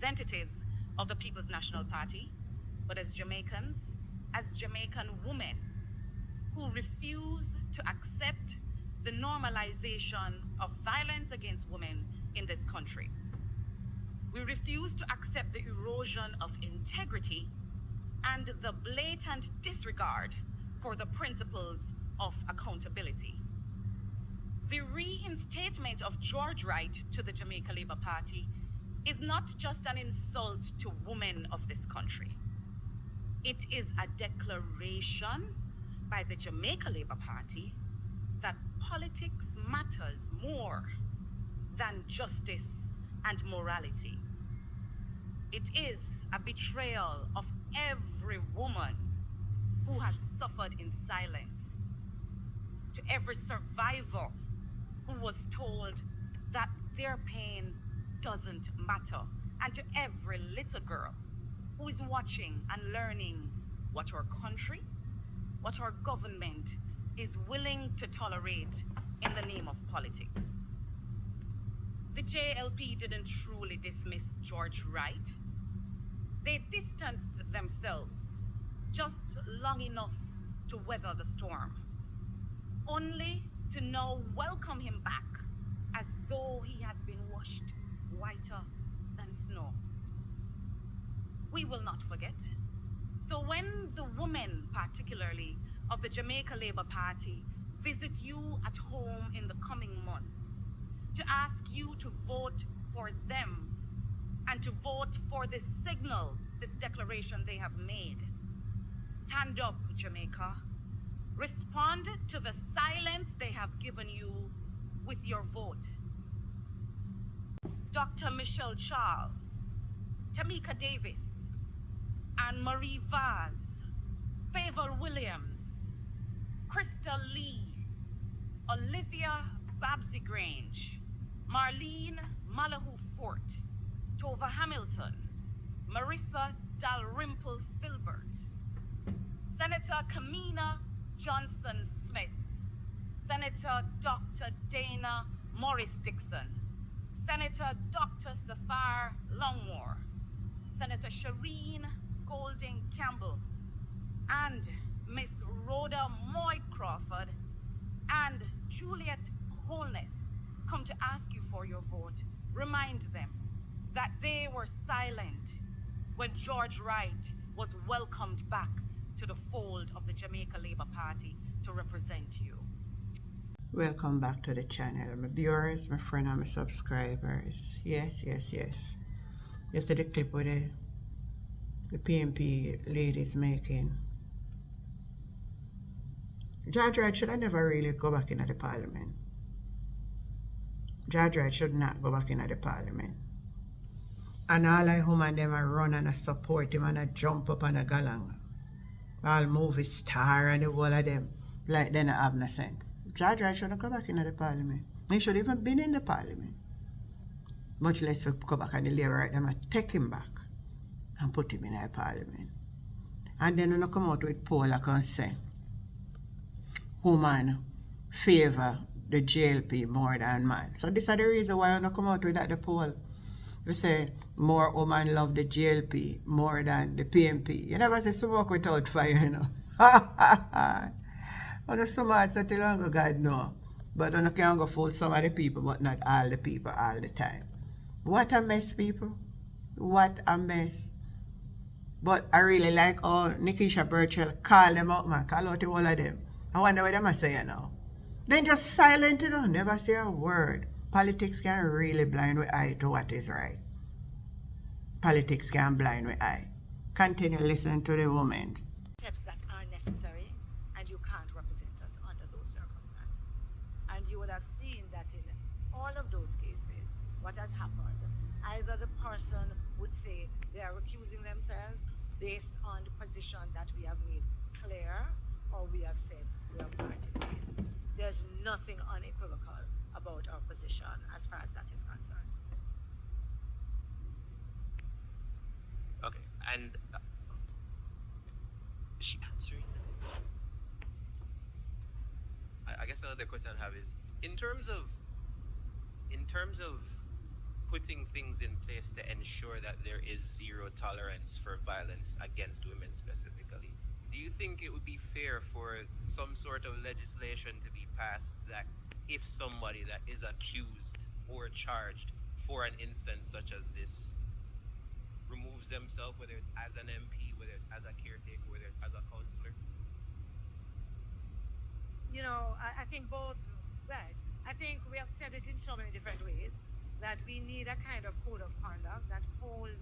representatives of the People's National Party, but as Jamaicans, as Jamaican women who refuse to accept the normalization of violence against women in this country. We refuse to accept the erosion of integrity and the blatant disregard for the principles of accountability. The reinstatement of George Wright to the Jamaica Labour Party is not just an insult to women of this country. It is a declaration by the Jamaica Labour Party that politics matters more than justice and morality. It is a betrayal of every woman who has suffered in silence, to every survivor who was told that their pain doesn't matter, and to every little girl who is watching and learning what our country, what our government is willing to tolerate in the name of politics. The JLP didn't truly dismiss George Wright. They distanced themselves just long enough to weather the storm, only to now welcome him back as though he has been washed whiter than snow. We will not forget. So when the women, particularly of the Jamaica Labour Party, visit you at home in the coming months to ask you to vote for them and to vote for this signal, this declaration they have made, stand up, Jamaica. Respond to the silence they have given you with your vote. Dr. Michelle Charles, Tamika Davis, Anne-Marie Vaz, Favor Williams, Crystal Lee, Olivia Babsy Grange, Marlene Malahoo Fort, Tova Hamilton, Marissa Dalrymple Filbert, Senator Kamina Johnson Smith, Senator Dr. Dana Morris Dixon, Senator Dr. Safar Longmore, Senator Shireen Golding Campbell, and Miss Rhoda Moy Crawford and Juliet Holness come to ask you for your vote. Remind them that they were silent when George Wright was welcomed back to the fold of the Jamaica Labour Party to represent you. Welcome back to the channel, my viewers, my friends, and my subscribers. Yes. You see the clip with the PNP ladies making. George Wright should have never really go back into the parliament. George Wright should not go back into the parliament. And all I women them a run and a support him and a jump up and a galang. All movie star and the whole of them like they don't have no sense. George Wright shouldn't go back into the parliament. He should even been in the parliament. Much less to go back and the Labour right them and take him back and put him in the parliament. And then when they come out with poll like and say woman favor the JLP more than man. So this is the reason why when they come out with that the poll. We say more women love the JLP more than the PNP. You never say smoke without fire, you know. On the smart that you don't go God know. But you can't go fool some of the people, but not all the people all the time. What a mess, people. What a mess. But I really like how Nikisha Burchell call them out, man. Call out the whole of them. I wonder what they must say now. Then just silent, you know, never say a word. Politics can really blind with eye to what is right. Politics can blind with eye. Continue listening to the woman. Steps that are necessary, and you can't represent us under those circumstances. And you would have seen that in all of those cases, what has happened, either the person would say they are recusing themselves based on the position that we have made clear, or we have said we are party based. There's nothing unequivocal about our position as far as that is concerned. Okay, and is she answering? I guess another question I have is in terms of putting things in place to ensure that there is zero tolerance for violence against women specifically. Do you think it would be fair for some sort of legislation to be passed that if somebody that is accused or charged for an instance such as this removes themselves, whether it's as an MP, whether it's as a caretaker, whether it's as a counselor? You know, I think both, right. I think we have said it in so many different ways that we need a kind of code of conduct that holds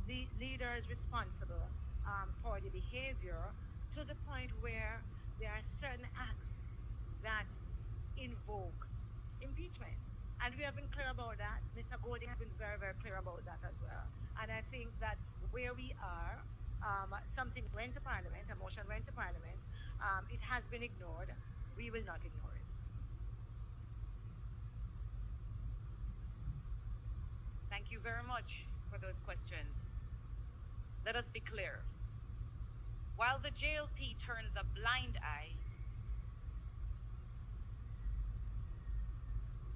the leaders responsible for the behavior to the point where there are certain acts that invoke impeachment. And we have been clear about that. Mr. Golding has been very, very clear about that as well. And I think that where we are, something went to Parliament, a motion went to Parliament. It has been ignored. We will not ignore it. Thank you very much for those questions. Let us be clear. While the JLP turns a blind eye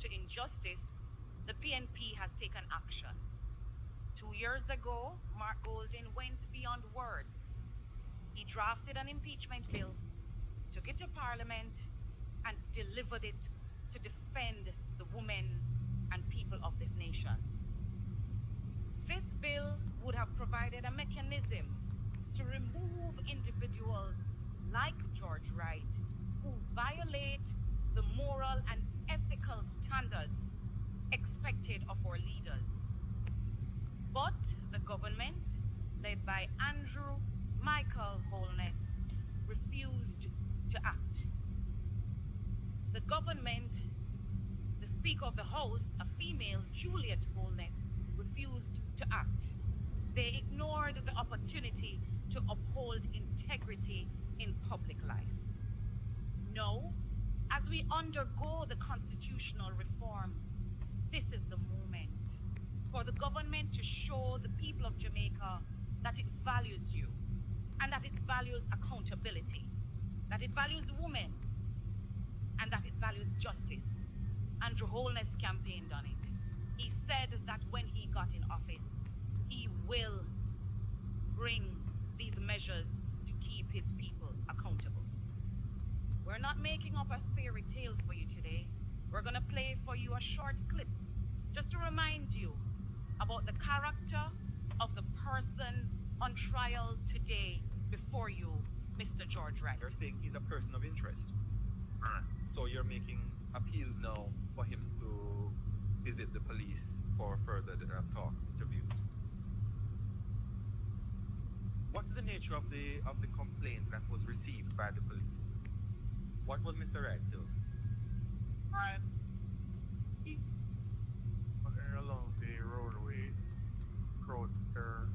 to injustice, the PNP has taken action. 2 years ago, Mark Golding went beyond words. He drafted an impeachment bill, took it to Parliament, and delivered it to defend the women and people of this nation. This bill would have provided a mechanism to remove individuals like George Wright who violate the moral and ethical standards expected of our leaders. But the government, led by Andrew Michael Holness, refused to act. The government, the Speaker of the House, a female, Juliet Holness, refused to act. They ignored the opportunity to uphold integrity in public life. No, as we undergo the constitutional reform, this is the moment for the government to show the people of Jamaica that it values you and that it values accountability, that it values women, and that it values justice. Andrew Holness campaigned on it. He said that when he got in office, he will bring these measures to keep his people accountable. We're not making up a fairy tale for you today. We're gonna play for you a short clip just to remind you about the character of the person on trial today before you, Mr. George Wright. You're saying he's a person of interest. So you're making appeals now for him to visit the police for further talk, interviews. What's the nature of the complaint that was received by the police? What was Mr. Wright saying? Right. Along the roadway, crowd there.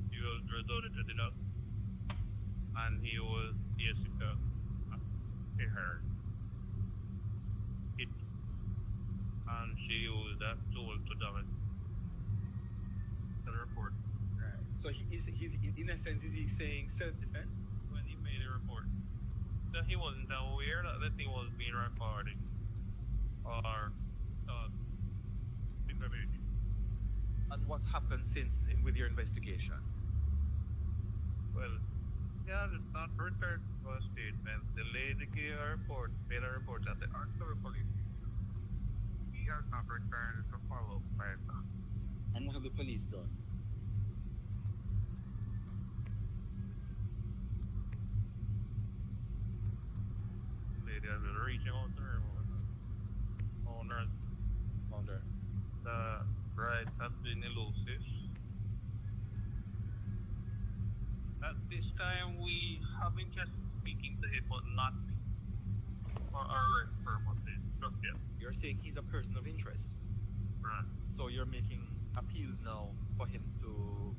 He was resorted it up, and he was Jessica. He heard it, and she used that tool to damage the report. Right. So he's in a sense, is he saying self-defense? When he made a report, that he wasn't aware that the thing was being recorded or information. And what's happened since with your investigations? Well, yeah, it's not returned to a statement. The lady gave a report, made a report at the Arthur police. He has not returned to follow up by that. And what have the police done? Lady has been reaching out to her owner. Founder. The bride has been elusive. At this time, we have interest in speaking to him, but not for arrest purposes just yet. You're saying he's a person of interest. Right. So you're making appeals now for him to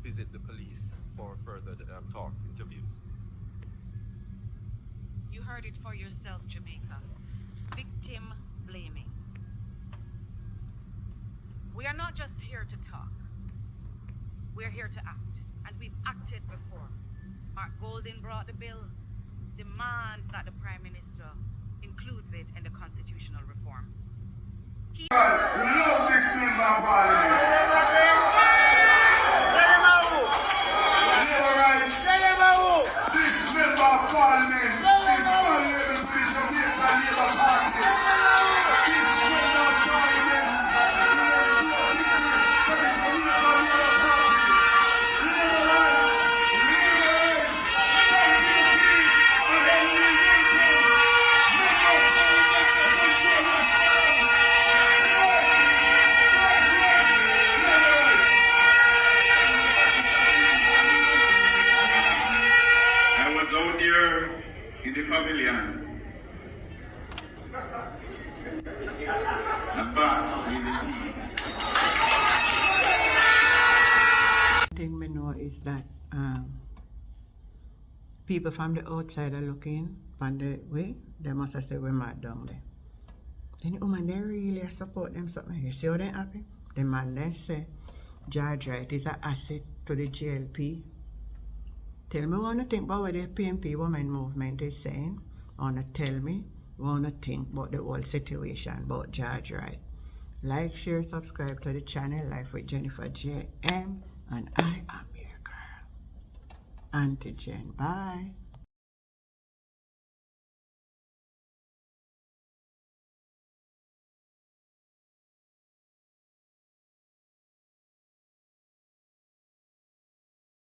visit the police for further talks, interviews. You heard it for yourself, Jamaica. Victim blaming. We are not just here to talk. We're here to act, and we've acted before. Mark Golding brought the bill. Demand that the Prime Minister includes it in the constitutional reform. keep Love this member of parliament. This member of parliament is valuable to the Jamaican Labour Party. This member of parliament I was out there in the pavilion and back in the tea. Thing me know is that people from the outside are looking on the way, they must have said we're mad down there. Then the woman they really support them something. You see how they happy? The man then say George Wright is an asset to the GLP. Tell me what you think about what the PNP Women movement is saying. Wanna tell me what you think about the whole situation about George Wright. Like, share, subscribe to the channel Life with Jennifer JM, and I am your girl, Auntie Jen. Bye.